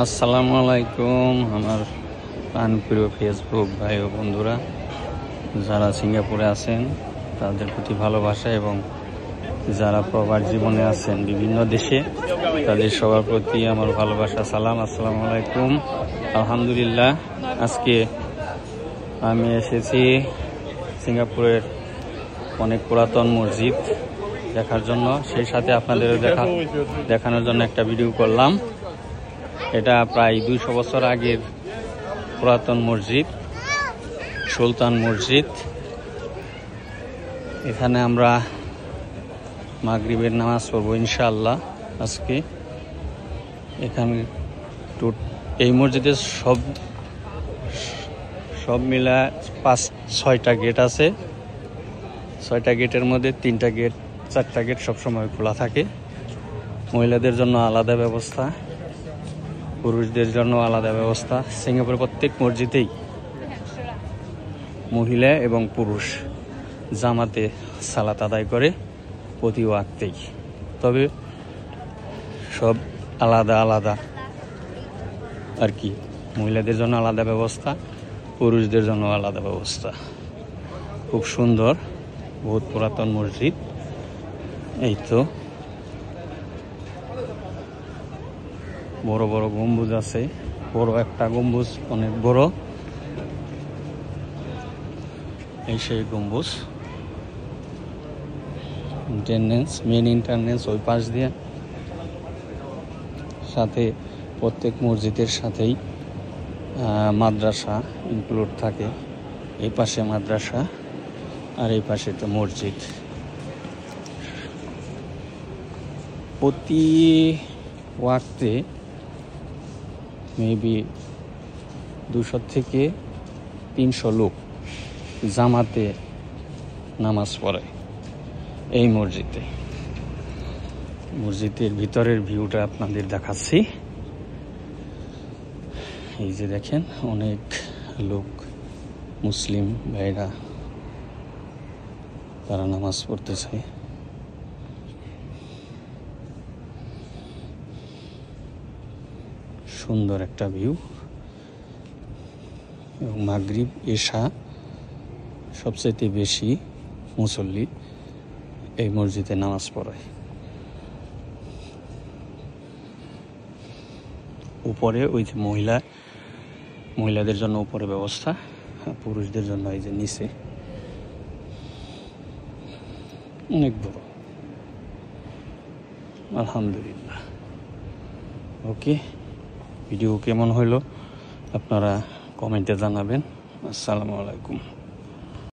আসসালামু আলাইকুম আমার প্রাণপ্রিয় ফেসবুক ভাই ও বন্ধুরা, যারা সিঙ্গাপুরে আছেন তাদের প্রতি ভালোবাসা এবং যারা প্রবাস জীবনে আছেন বিভিন্ন দেশে তাদের সবার প্রতি আমার ভালোবাসা সালাম। আসসালামু আলাইকুম। আলহামদুলিল্লাহ, আজকে আমি এসেছি সিঙ্গাপুরের অনেক পুরাতন মসজিদ দেখার জন্য, সেই সাথে আপনাদেরও দেখানোর জন্য একটা ভিডিও করলাম। এটা প্রায় 200 বছর আগের পুরাতন মসজিদ, সুলতান মসজিদ। এখানে আমরা মাগরিবের নামাজ পড়ব ইনশাআল্লাহ আজকে। এখানে এই মসজিদে সব মিলা 5-6টা গেট আছে। 6টা গেটের মধ্যে 3টা গেট 4টা গেট সবসময় খোলা থাকে। মহিলাদের জন্য আলাদা ব্যবস্থা, পুরুষদের জন্য আলাদা ব্যবস্থা। সিঙ্গাপুরের প্রত্যেক মসজিদেই মহিলা এবং পুরুষ জামাতে সালাত আদায় করে প্রতি ওয়াক্তেই, তবে সব আলাদা আলাদা আর কি। মহিলাদের জন্য আলাদা ব্যবস্থা, পুরুষদের জন্য আলাদা ব্যবস্থা। খুব সুন্দর, বহুত পুরাতন মসজিদ। এই তো বড় বড় গম্বুজ আছে, বড় একটা গম্বুজ, অনেক বড়। এই সেই গম্বুজ। মেন ইন্টারনেন্স ওই পাশ দিয়ে, সাথে প্রত্যেক মসজিদের সাথেই মাদ্রাসা ইনক্লুড থাকে। এই পাশে মাদ্রাসা আর এই পাশে তো মসজিদ। প্রতি ওয়াক্তে মেবি 200 থেকে 300 লোক জামাতে নামাজ পড়ে এই মসজিদে। মসজিদের ভিতরের ভিউটা আপনাদের দেখাচ্ছি। এই যে দেখেন, অনেক লোক, মুসলিম ভাইরা তারা নামাজ পড়তেছে। সুন্দর একটা ভিউ। এবং মাগরিব এশা সবচেয়ে বেশি মুসল্লি এই মসজিদে নামাজ পড়ায়। উপরে ওই যে মহিলাদের জন্য উপরে ব্যবস্থা, পুরুষদের জন্য এই যে নিচে। অনেক বড়, আলহামদুলিল্লাহ। ওকে, ভিডিও কেমন হইলো আপনারা কমেন্টে জানাবেন। আসসালামু আলাইকুম।